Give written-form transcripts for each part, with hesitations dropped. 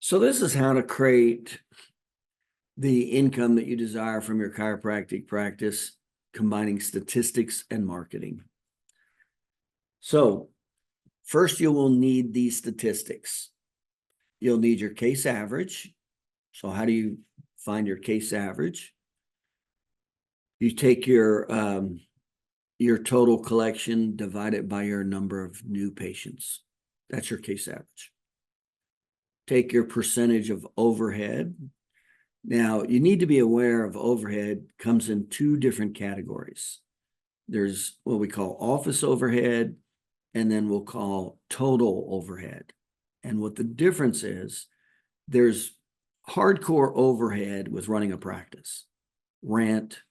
So this is how to create the income that you desire from your chiropractic practice, combining statistics and marketing. So first, you will need these statistics. You'll need your case average. So how do you find your case average? You take your total collection, divide it by your number of new patients. That's your case average. Take your percentage of overhead. Now, you need to be aware of overhead comes in two different categories. There's what we call office overhead, and then we'll call total overhead. And what the difference is, there's hardcore overhead with running a practice, rent,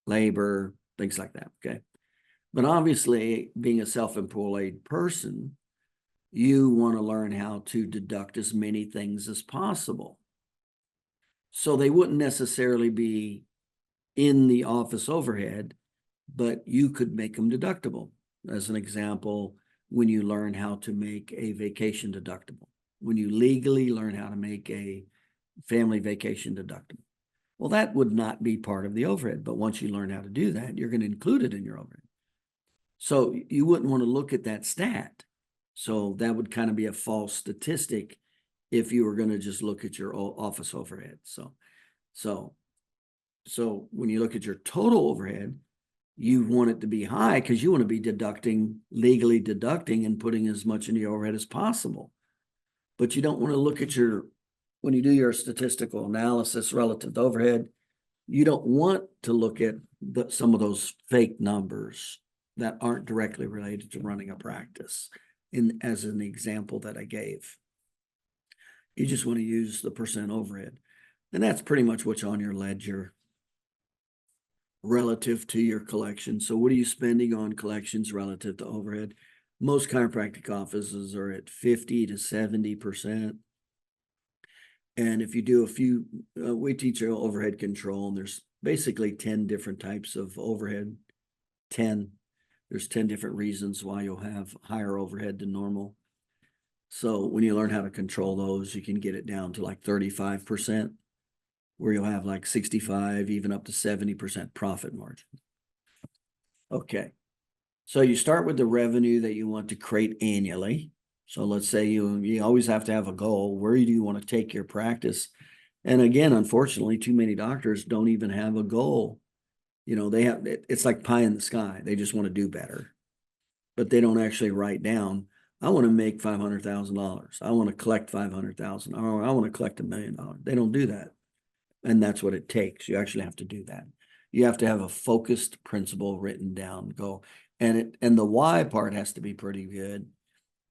labor, things like that, okay? But obviously, being a self-employed person, you want to learn how to deduct as many things as possible. So they wouldn't necessarily be in the office overhead, but you could make them deductible. As an example, when you learn how to make a vacation deductible, when you legally learn how to make a family vacation deductible. Well, that would not be part of the overhead, but once you learn how to do that, you're going to include it in your overhead. So you wouldn't want to look at that stat. So that would kind of be a false statistic if you were going to just look at your office overhead. So when you look at your total overhead, you want it to be high because you want to be legally deducting and putting as much in your overhead as possible. But you don't want to look at when you do your statistical analysis relative to overhead, you don't want to look at some of those fake numbers that aren't directly related to running a practice, as an example that I gave. You just want to use the percent overhead. And that's pretty much what's on your ledger relative to your collection. So what are you spending on collections relative to overhead? Most chiropractic offices are at 50 to 70%. And if you do a few, we teach overhead control, and there's basically 10 different types of overhead. There's 10 different reasons why you'll have higher overhead than normal. So when you learn how to control those, you can get it down to like 35%, where you'll have like 65, even up to 70% profit margin. Okay. So you start with the revenue that you want to create annually. So let's say you always have to have a goal. Where do you want to take your practice? And again, unfortunately, too many doctors don't even have a goal. It's like pie in the sky. They just want to do better, but they don't actually write down, I want to make $500,000. I want to collect $500,000, or I want to collect $1 million. They don't do that. And that's what it takes. You actually have to do that. You have to have a focused principle written down, goal. And the why part has to be pretty good.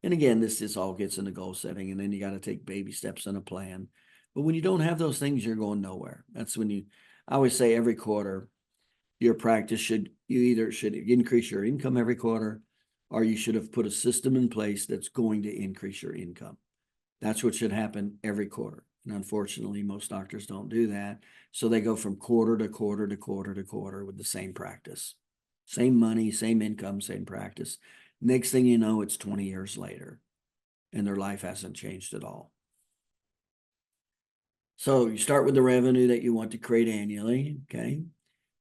And again, this all gets into goal setting, and then you got to take baby steps in a plan. But when you don't have those things, you're going nowhere. That's when I always say every quarter, your practice you either should increase your income every quarter, or you should have put a system in place that's going to increase your income. That's what should happen every quarter. And unfortunately, most doctors don't do that. So they go from quarter to quarter to quarter to quarter with the same practice. Same money, same income, same practice. Next thing you know, it's 20 years later, and their life hasn't changed at all. So you start with the revenue that you want to create annually, okay?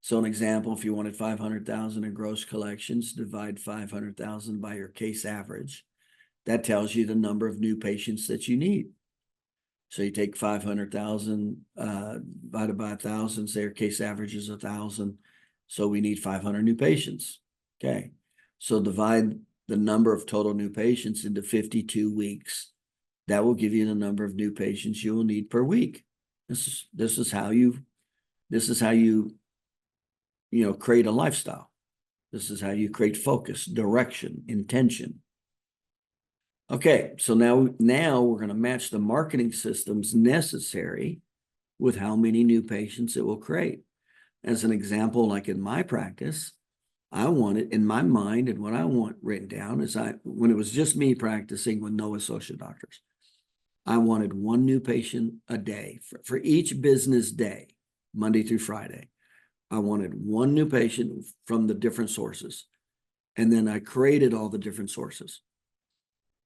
So an example, if you wanted 500,000 in gross collections, divide 500,000 by your case average. That tells you the number of new patients that you need. So you take 500,000 divided by 1,000, say your case average is 1,000. So we need 500 new patients. Okay. So divide the number of total new patients into 52 weeks. That will give you the number of new patients you will need per week. This is how you create a lifestyle. This is how you create focus, direction, intention. Okay, so now we're going to match the marketing systems necessary with how many new patients it will create. As an example, like in my practice, I want it in my mind, and what I want written down is when it was just me practicing with no associate doctors, I wanted one new patient a day for each business day, Monday through Friday. I wanted one new patient from the different sources. And then I created all the different sources.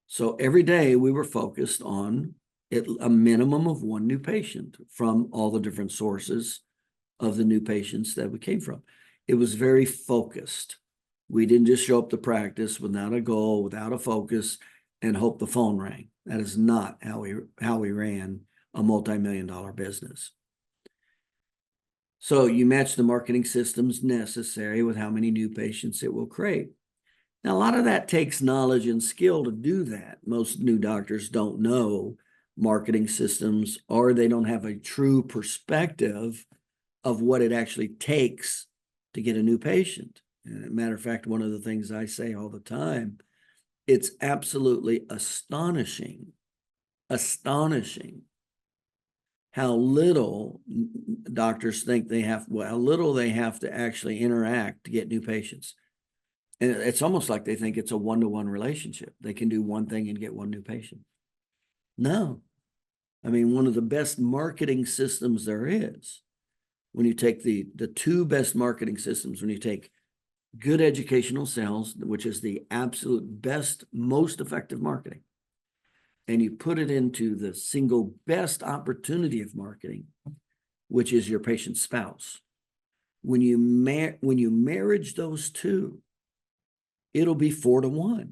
So every day we were focused on a minimum of one new patient from all the different sources of the new patients that we came from. It was very focused. We didn't just show up to practice without a goal, without a focus, and hope the phone rang. That is not how we ran a multi-million-dollar business. So you match the marketing systems necessary with how many new patients it will create. Now, a lot of that takes knowledge and skill to do that. Most new doctors don't know marketing systems, or they don't have a true perspective of what it actually takes to get a new patient. And as a matter of fact, one of the things I say all the time, it's absolutely astonishing how little doctors think they have, well, how little they have to actually interact to get new patients. And it's almost like they think it's a one-to-one relationship. They can do one thing and get one new patient. No. I mean, one of the best marketing systems there is, when you take the two best marketing systems, when you take good educational sales, which is the absolute best, most effective marketing, and you put it into the single best opportunity of marketing, which is your patient's spouse. When you marriage those two, it'll be 4-to-1.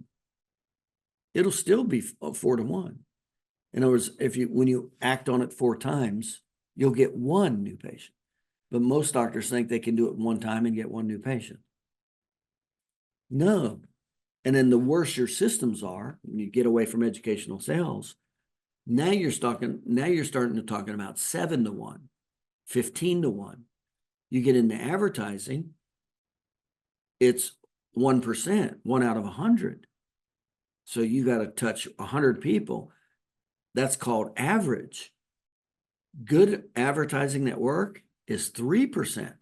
It'll still be 4-to-1. In other words, when you act on it 4 times, you'll get one new patient. But most doctors think they can do it one time and get one new patient. No. And then the worse your systems are, when you get away from educational sales, now you're starting to talking about 7-to-1, 15-to-1. You get into advertising, it's 1%, 1 out of 100. So you got to touch 100 people. That's called average. Good advertising that work is 3%.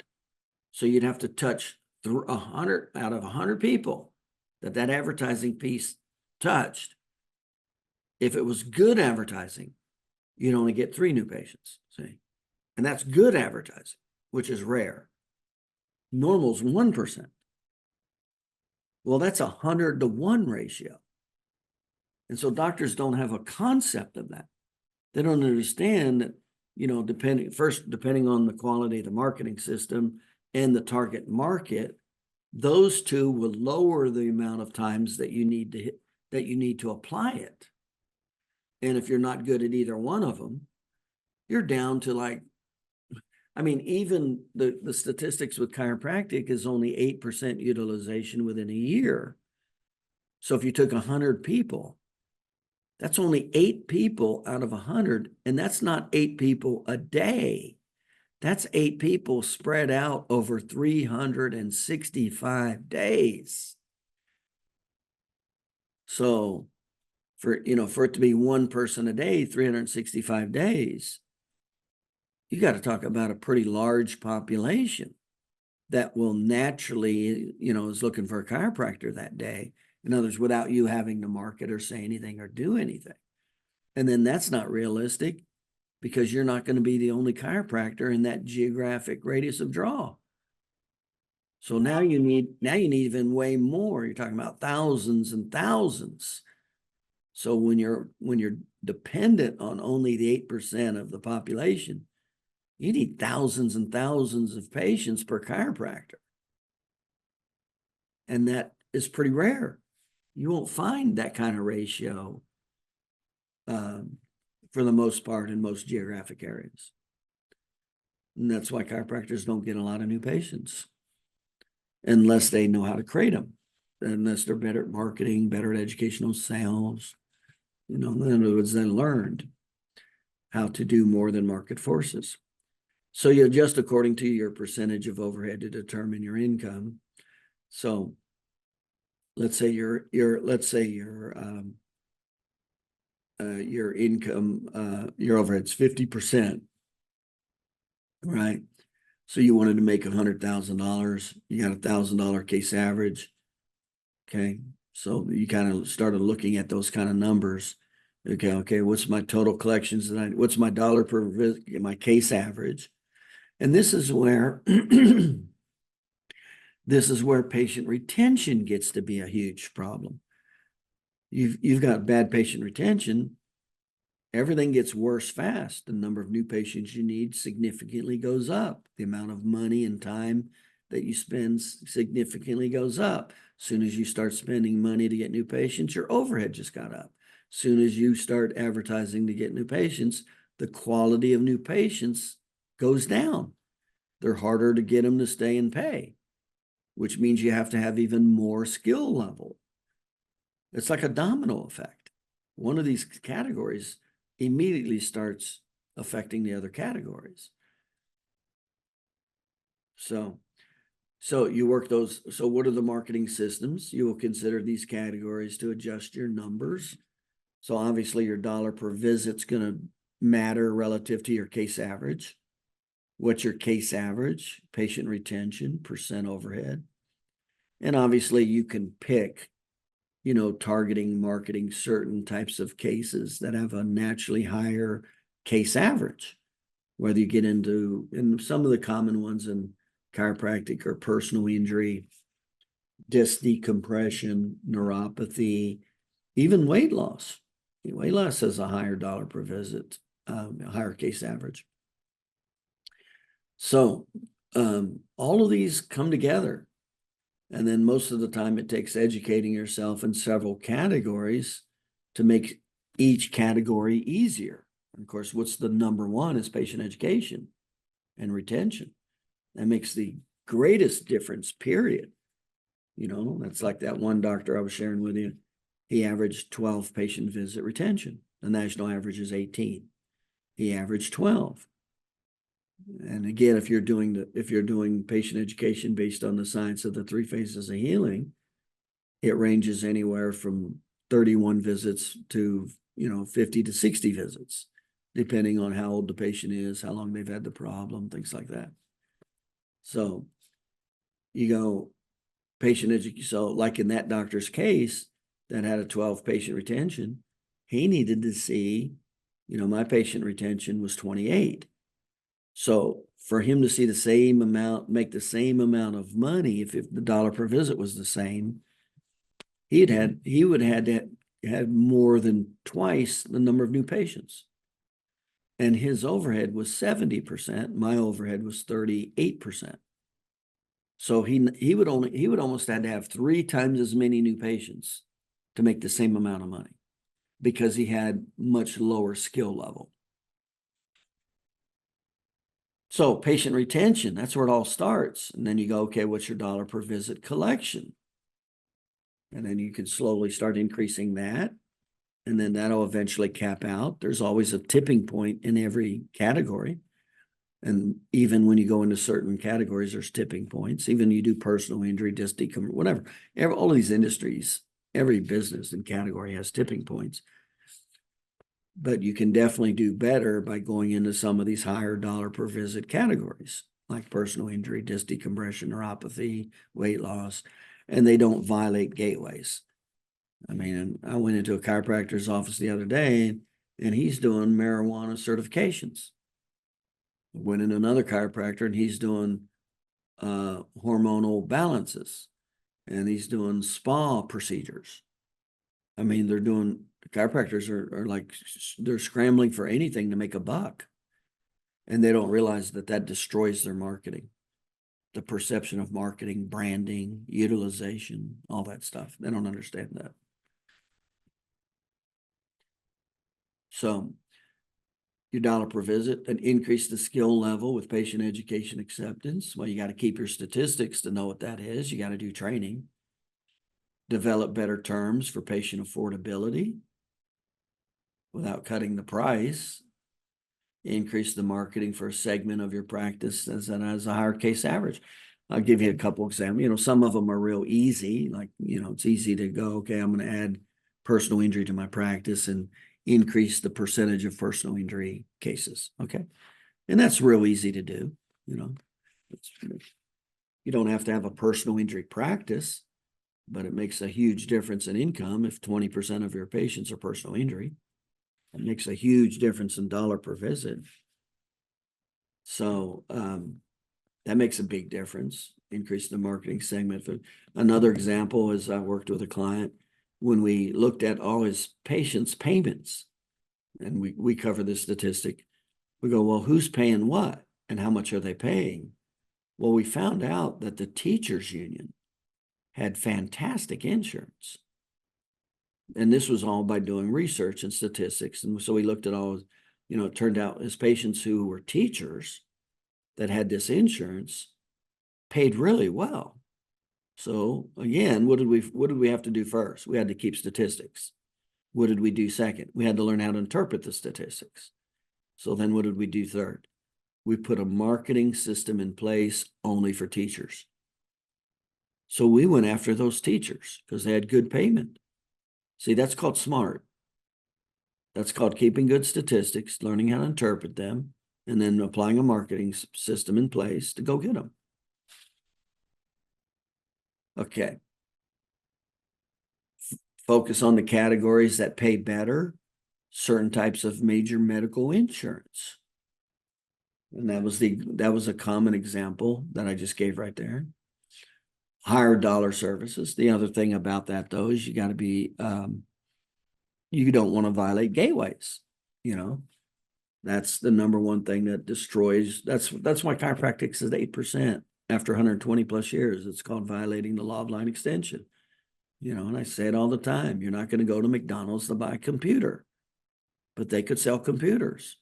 So you'd have to touch 100 out of 100 people that advertising piece touched. If it was good advertising, you'd only get 3 new patients, see? And that's good advertising, which is rare. Normal's 1%. Well, that's 100-to-1 ratio. And so doctors don't have a concept of that. They don't understand that, depending on the quality of the marketing system and the target market, those two will lower the amount of times that you need to apply it. And if you're not good at either one of them, you're down to even the statistics with chiropractic is only 8% utilization within a year. So if you took 100 people, that's only 8 people out of 100. And that's not 8 people a day. That's 8 people spread out over 365 days. So for it to be one person a day, 365 days, you got to talk about a pretty large population that will naturally, is looking for a chiropractor that day. In other words, without you having to market or say anything or do anything. And then that's not realistic, because you're not going to be the only chiropractor in that geographic radius of draw. So now you need even way more. You're talking about thousands and thousands. So when you're dependent on only the 8% of the population, you need thousands and thousands of patients per chiropractor. And that is pretty rare. You won't find that kind of ratio for the most part in most geographic areas. And that's why chiropractors don't get a lot of new patients unless they know how to create them, unless they're better at marketing, better at educational sales. In other words, they learned how to do more than market forces. So you adjust according to your percentage of overhead to determine your income. So let's say your income, your overhead's 50%, right? So you wanted to make $100,000. You got $1,000 case average. Okay. So you kind of started looking at those kind of numbers. Okay. What's my total collections? What's my dollar per visit, my case average? And this is where patient retention gets to be a huge problem. You've got bad patient retention, everything gets worse fast. The number of new patients you need significantly goes up. The amount of money and time that you spend significantly goes up. As soon as you start spending money to get new patients, your overhead just got up. As soon as you start advertising to get new patients, the quality of new patients goes down. They're harder to get them to stay and pay, which means you have to have even more skill level. It's like a domino effect. One of these categories immediately starts affecting the other categories. So you work those. So what are the marketing systems? You will consider these categories to adjust your numbers. So obviously your dollar per visit's going to matter relative to your case average. What's your case average? Patient retention, percent overhead. And obviously you can pick, targeting, marketing certain types of cases that have a naturally higher case average. Whether you get into, and some of the common ones in chiropractic are personal injury, disc decompression, neuropathy, even weight loss. Weight loss has a higher dollar per visit, a higher case average. So all of these come together. And then most of the time it takes educating yourself in several categories to make each category easier. And of course, what's the number one is patient education and retention. That makes the greatest difference, period. That's like that one doctor I was sharing with you. He averaged 12 patient visit retention. The national average is 18. He averaged 12. And again, if you're doing patient education based on the science of the 3 phases of healing, it ranges anywhere from 31 visits to 50 to 60 visits, depending on how old the patient is, how long they've had the problem, things like that. So you go patient education. So like in that doctor's case that had a 12 patient retention, he needed to see, my patient retention was 28. So for him to see the same amount, make the same amount of money, if the dollar per visit was the same, he would have had more than twice the number of new patients. And his overhead was 70%. My overhead was 38%. So he would almost had to have 3 times as many new patients to make the same amount of money because he had much lower skill level. So patient retention, that's where it all starts. And then you go, okay, what's your dollar per visit collection? And then you can slowly start increasing that. And then that'll eventually cap out. There's always a tipping point in every category. And even when you go into certain categories, there's tipping points. Even you do personal injury, disc decompression, whatever. All of these industries, every business and category has tipping points. But you can definitely do better by going into some of these higher dollar per visit categories, like personal injury, disc decompression, neuropathy, weight loss, and they don't violate gateways. I mean, I went into a chiropractor's office the other day, and he's doing marijuana certifications. Went in another chiropractor, and he's doing hormonal balances, and he's doing spa procedures. I mean, chiropractors are like, they're scrambling for anything to make a buck. And they don't realize that destroys their marketing, the perception of marketing, branding, utilization, all that stuff. They don't understand that. So your dollar per visit, and increase the skill level with patient education acceptance. Well, you got to keep your statistics to know what that is. You got to do training. Develop better terms for patient affordability without cutting the price. Increase the marketing for a segment of your practice as a higher case average. I'll give you a couple examples. Some of them are real easy. Like, it's easy to go, okay, I'm going to add personal injury to my practice and increase the percentage of personal injury cases. Okay. And that's real easy to do. You don't have to have a personal injury practice, but it makes a huge difference in income if 20% of your patients are personal injury. It makes a huge difference in dollar per visit. So that makes a big difference. Increase the marketing segment. Another example is I worked with a client when we looked at all his patients' payments. and we cover this statistic. We go, well, who's paying what and how much are they paying? Well, we found out that the teachers union had fantastic insurance. And this was all by doing research and statistics. And so we looked at all, it turned out as patients who were teachers that had this insurance paid really well. So again, what did we have to do first? We had to keep statistics. What did we do second? We had to learn how to interpret the statistics. So then what did we do third? We put a marketing system in place only for teachers. So we went after those teachers because they had good payment. See, that's called smart. That's called keeping good statistics, learning how to interpret them, and then applying a marketing system in place to go get them. Okay. Focus on the categories that pay better, certain types of major medical insurance. And that was a common example that I just gave right there. Higher dollar services. The other thing about that though is you got to be you don't want to violate gateways. That's the number one thing that destroys. That's why chiropractic is at 8% after 120 plus years. It's called violating the law of line extension. And I say it all the time. You're not going to go to McDonald's to buy a computer, but they could sell computers.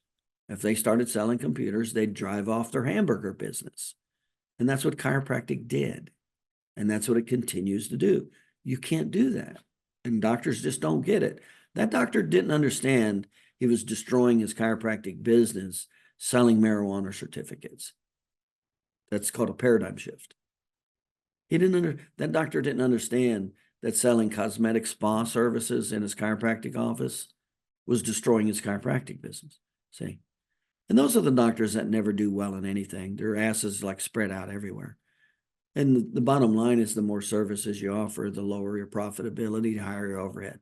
If they started selling computers, they'd drive off their hamburger business. And that's what chiropractic did. And that's what it continues to do. You can't do that. And doctors just don't get it. That doctor didn't understand he was destroying his chiropractic business selling marijuana certificates. That's called a paradigm shift. That doctor didn't understand that selling cosmetic spa services in his chiropractic office was destroying his chiropractic business. See? And those are the doctors that never do well in anything. Their asses like spread out everywhere. And the bottom line is the more services you offer, the lower your profitability, the higher your overhead.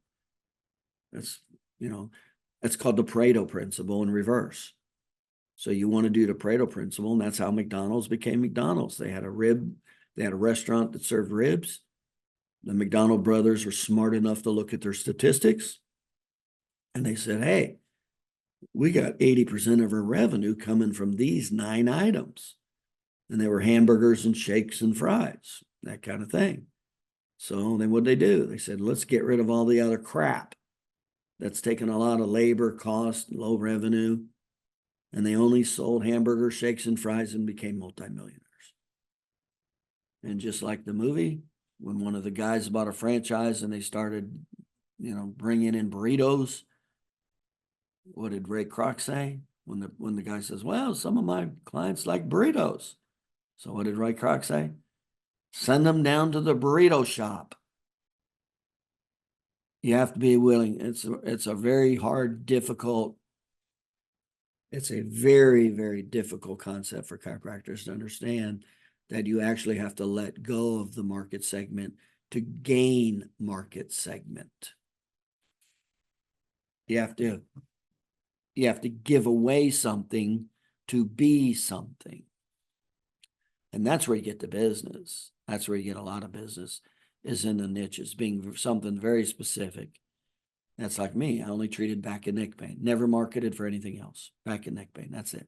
That's called the Pareto principle in reverse. So you want to do the Pareto principle, and that's how McDonald's became McDonald's. They had a restaurant that served ribs. The McDonald brothers were smart enough to look at their statistics. And they said, hey, we got 80% of our revenue coming from these 9 items. And they were hamburgers and shakes and fries, that kind of thing. So then what'd they do? They said, let's get rid of all the other crap that's taken a lot of labor, cost, low revenue. And they only sold hamburgers, shakes, and fries and became multimillionaires. And just like the movie, when one of the guys bought a franchise and they started, bringing in burritos, what did Ray Kroc say? When the guy says, well, some of my clients like burritos. So what did Ray Kroc say? Send them down to the burrito shop. You have to be willing. It's a very hard, difficult. It's a very, very difficult concept for chiropractors to understand that you actually have to let go of the market segment to gain market segment. You have to give away something to be something. And that's where you get the business. That's where you get a lot of business, is in the niches, being something very specific. That's like me. I only treated back and neck pain, never marketed for anything else. Back and neck pain. That's it.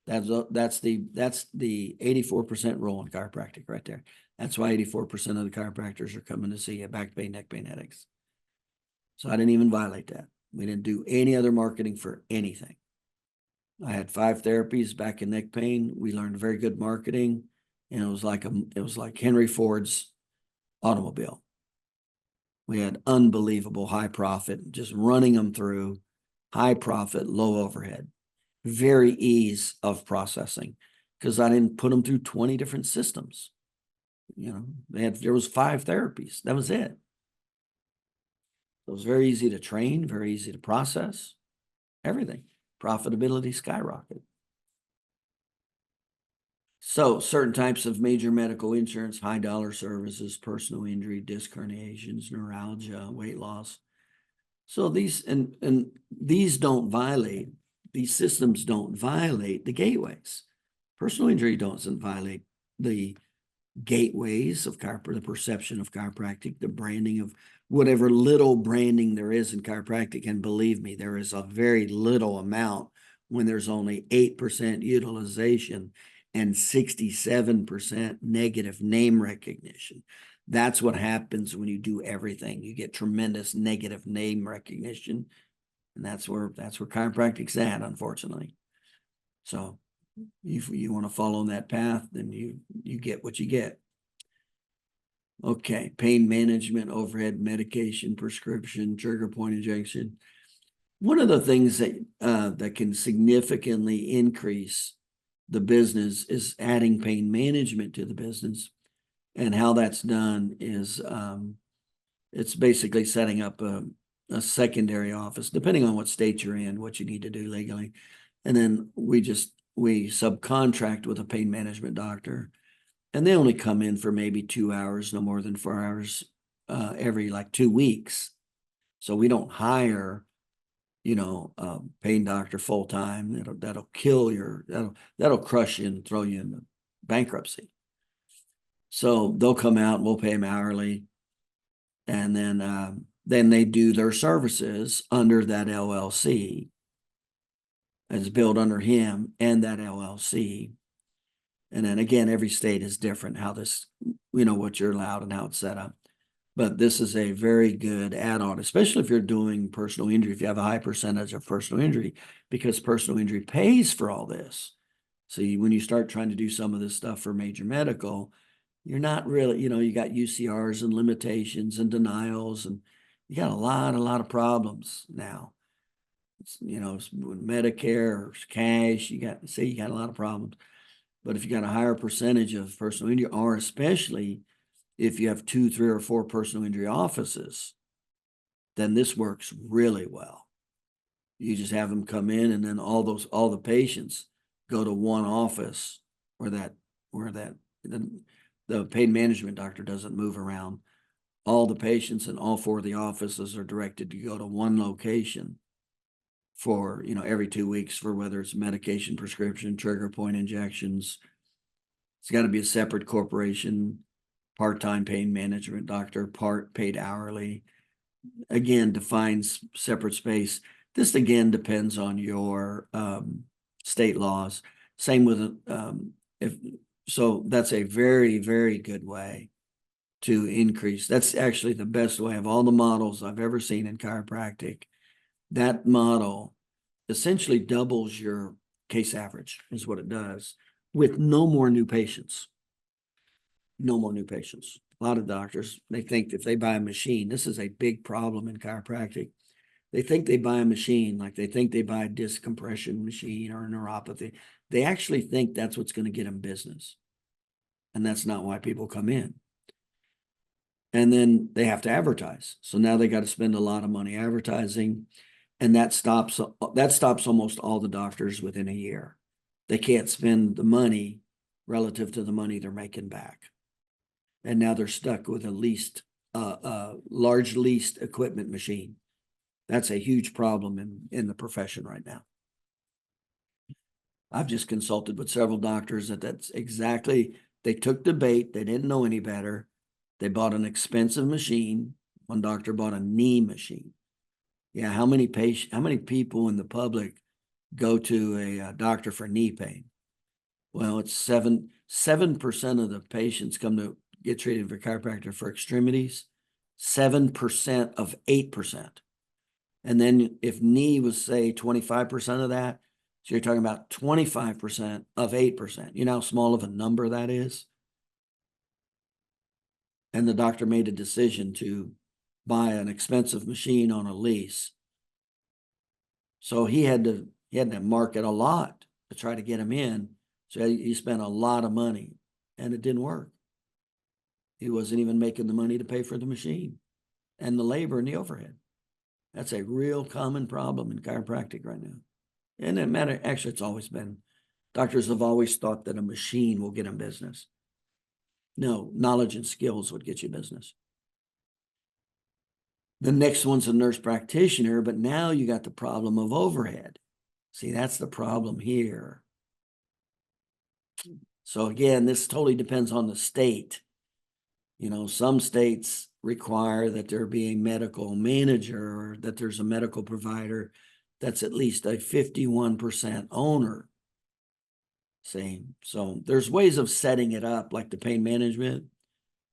That's the 84% rule in chiropractic right there. That's why 84% of the chiropractors are coming to see you, back pain, neck pain, headaches. So I didn't even violate that. We didn't do any other marketing for anything. I had 5 therapies, back and neck pain. We learned very good marketing, and it was like Henry Ford's automobile. We had unbelievable high profit, just running them through, high profit, low overhead, very ease of processing, because I didn't put them through 20 different systems. There was 5 therapies. That was it. It was very easy to train, very easy to process, everything. Profitability skyrocketed. So certain types of major medical insurance, high dollar services, personal injury, disc herniations, neuralgia, weight loss. So these don't violate, these systems don't violate the gateways. Personal injury doesn't violate the gateways of the perception of chiropractic, the branding of whatever little branding there is in chiropractic, and believe me, there is a very little amount when there's only 8% utilization and 67% negative name recognition. That's what happens when you do everything. You get tremendous negative name recognition. And that's where chiropractic's at, unfortunately. So if you want to follow that path, then you get what you get. Okay, pain management, overhead, medication, prescription, trigger point injection. One of the things that can significantly increase the business is adding pain management to the business. And how that's done is it's basically setting up a secondary office, depending on what state you're in, what you need to do legally. And then we subcontract with a pain management doctor, and they only come in for maybe 2 hours, no more than 4 hours, every like 2 weeks. So we don't hire, a pain doctor full time. That'll kill that'll crush you and throw you into bankruptcy. So they'll come out and we'll pay them hourly. And then they do their services under that LLC. It's billed under him and that LLC. And then again, every state is different how this, what you're allowed and how it's set up. But this is a very good add-on, especially if you're doing personal injury, if you have a high percentage of personal injury, because personal injury pays for all this. So when you start trying to do some of this stuff for major medical, you're not really, you got UCRs and limitations and denials, and you got a lot of problems now. With Medicare or cash, you got a lot of problems. But if you got a higher percentage of personal injury, or especially if you have 2, 3, or 4 personal injury offices, then this works really well. You just have them come in, and then all the patients go to one office where the pain management doctor doesn't move around. All the patients in all 4 of the offices are directed to go to one location for, every 2 weeks, for whether it's medication, prescription, trigger point injections. It's got to be a separate corporation, part-time pain management doctor, part paid hourly. Again, defines separate space. This again depends on your state laws. Same with so that's a very, very good way to increase. That's actually the best way of all the models I've ever seen in chiropractic. That model essentially doubles your case average, is what it does, with no more new patients. No more new patients. A lot of doctors, they think if they buy a machine, this is a big problem in chiropractic. They think they buy a machine, like they think they buy a disc compression machine or a neuropathy. They actually think that's what's going to get them business. And that's not why people come in. And then they have to advertise. So now they got to spend a lot of money advertising. And that stops almost all the doctors within a year. They can't spend the money relative to the money they're making back. And now they're stuck with a large leased equipment machine. That's a huge problem in the profession right now. I've just consulted with several doctors that's exactly, they took the bait. They didn't know any better. They bought an expensive machine. One doctor bought a knee machine. Yeah, how many people in the public go to a doctor for knee pain? Well, it's 7% of the patients come to get treated for chiropractor for extremities, 7% of 8%. And then if knee was, say, 25% of that, so you're talking about 25% of 8%. You know how small of a number that is? And the doctor made a decision to buy an expensive machine on a lease. So he had to market a lot to try to get him in. So he spent a lot of money, and it didn't work. He wasn't even making the money to pay for the machine and the labor and the overhead. That's a real common problem in chiropractic right now. And actually, it's always been. Doctors have always thought that a machine will get them business. No, knowledge and skills would get you business. The next one's a nurse practitioner, but now you got the problem of overhead. See, that's the problem here. So again, this totally depends on the state. You know, some states require that there be a medical manager or that there's a medical provider that's at least a 51% owner. Same. So there's ways of setting it up, like the pain management,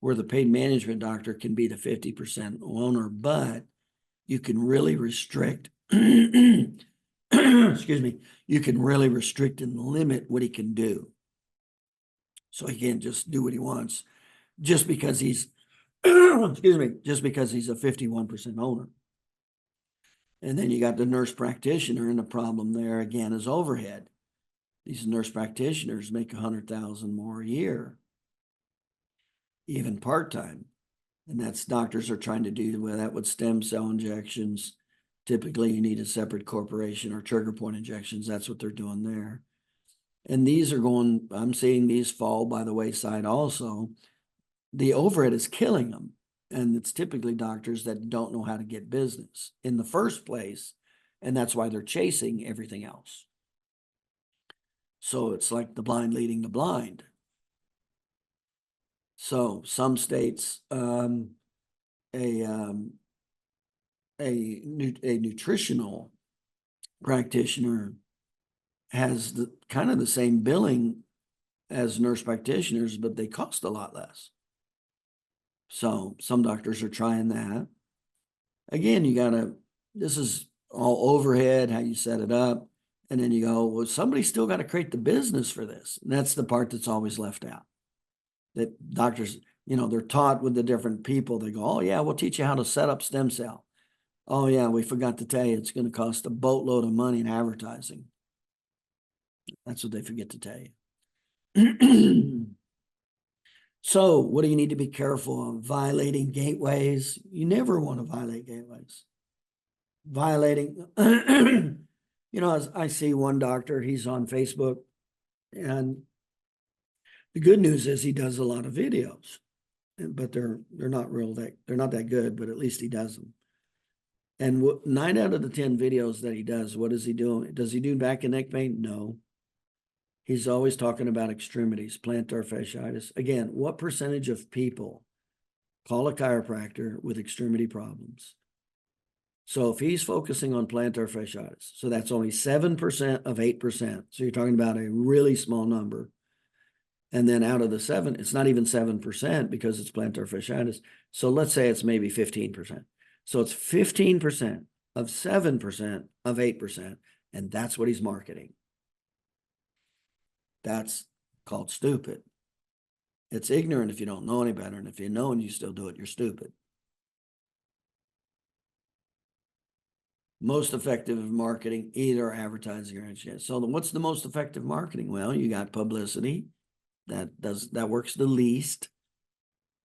where the pain management doctor can be the 50% owner, but you can really restrict, excuse me, you can really restrict and limit what he can do. So he can't just do what he wants just because he's, excuse me, just because he's a 51% owner. And then you got the nurse practitioner, and the problem there again is overhead. These nurse practitioners make 100,000 more a year, even part-time. And that's doctors are trying to do with that with stem cell injections. Typically, you need a separate corporation or trigger point injections. That's what they're doing there. And these are going, I'm seeing these fall by the wayside also. The overhead is killing them. And it's typically doctors that don't know how to get business in the first place. And that's why they're chasing everything else. So it's like the blind leading the blind. So some states, a nutritional practitioner has the kind of the same billing as nurse practitioners, but they cost a lot less. So some doctors are trying that. Again, you gotta, this is all overhead, how you set it up. And then you go, well, somebody's still got to create the business for this. And that's the part that's always left out. That doctors, you know, they're taught with the different people. They go, oh yeah, we'll teach you how to set up stem cell. Oh yeah, we forgot to tell you it's going to cost a boatload of money in advertising. That's what they forget to tell you. So what do you need to be careful of? Violating gateways. You never want to violate gateways. Violating, you know, as I see one doctor, he's on Facebook, and the good news is he does a lot of videos, but they're not they're not that good, but at least he does them. And 9 out of the 10 videos that he does, what is he doing? Does he do back and neck pain? No. He's always talking about extremities, plantar fasciitis. Again, what percentage of people call a chiropractor with extremity problems? So if he's focusing on plantar fasciitis, so that's only 7% of 8%. So you're talking about a really small number. And then out of the 7, it's not even 7% because it's plantar fasciitis. So let's say it's maybe 15%. So it's 15% of 7% of 8%. And that's what he's marketing. That's called stupid. It's ignorant if you don't know any better. And if you know and you still do it, you're stupid. Most effective marketing, either advertising or education. So what's the most effective marketing? Well, you got publicity. That works the least.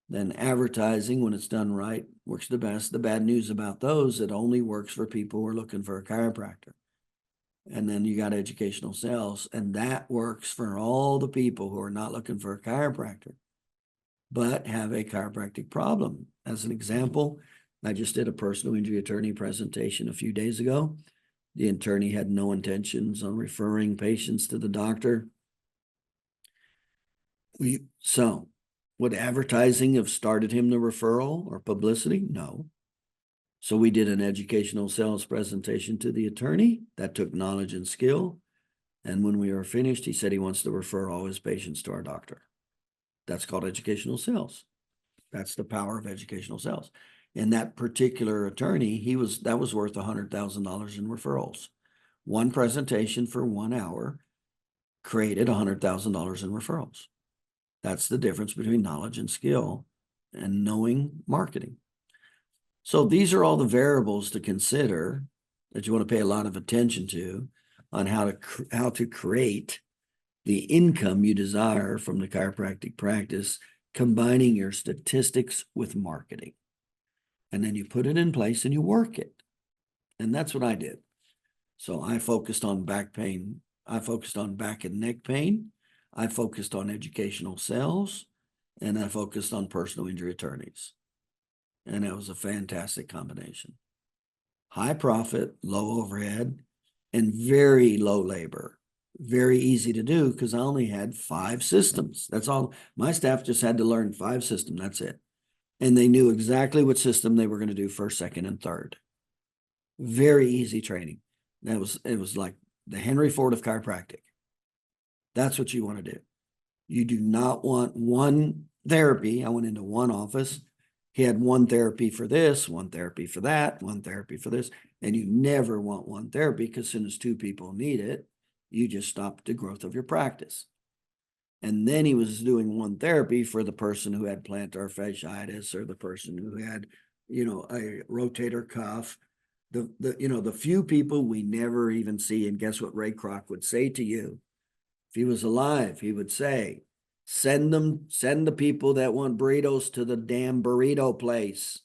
Then advertising, when it's done right, works the best. The bad news about those, it only works for people who are looking for a chiropractor. And then you got educational sales, and that works for all the people who are not looking for a chiropractor, but have a chiropractic problem. As an example, I just did a personal injury attorney presentation a few days ago. The attorney had no intentions on referring patients to the doctor. So would advertising have started him the referral or publicity? No. So we did an educational sales presentation to the attorney that took knowledge and skill. And when we were finished, he said he wants to refer all his patients to our doctor. That's called educational sales. That's the power of educational sales. And that particular attorney, that was worth $100,000 in referrals. One presentation for 1 hour created $100,000 in referrals. That's the difference between knowledge and skill and knowing marketing. So these are all the variables to consider that you want to pay a lot of attention to on how to create the income you desire from the chiropractic practice, combining your statistics with marketing. And then you put it in place and you work it. And that's what I did. So I focused on back pain. I focused on back and neck pain. I focused on educational sales, and I focused on personal injury attorneys. And it was a fantastic combination. High profit, low overhead, and very low labor. Very easy to do because I only had 5 systems. That's all. My staff just had to learn 5 systems. That's it. And they knew exactly what system they were going to do first, second, and third. Very easy training. It was like the Henry Ford of chiropractic. That's what you want to do. You do not want one therapy. I went into one office. He had one therapy for this, one therapy for that, one therapy for this. And you never want one therapy because as soon as two people need it, you just stop the growth of your practice. And then he was doing one therapy for the person who had plantar fasciitis or the person who had, a rotator cuff. The few people we never even see. And guess what Ray Kroc would say to you? If he was alive, he would say, send the people that want burritos to the damn burrito place.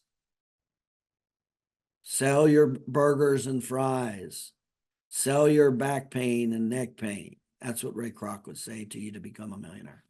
Sell your burgers and fries. Sell your back pain and neck pain. That's what Ray Kroc would say to you to become a millionaire.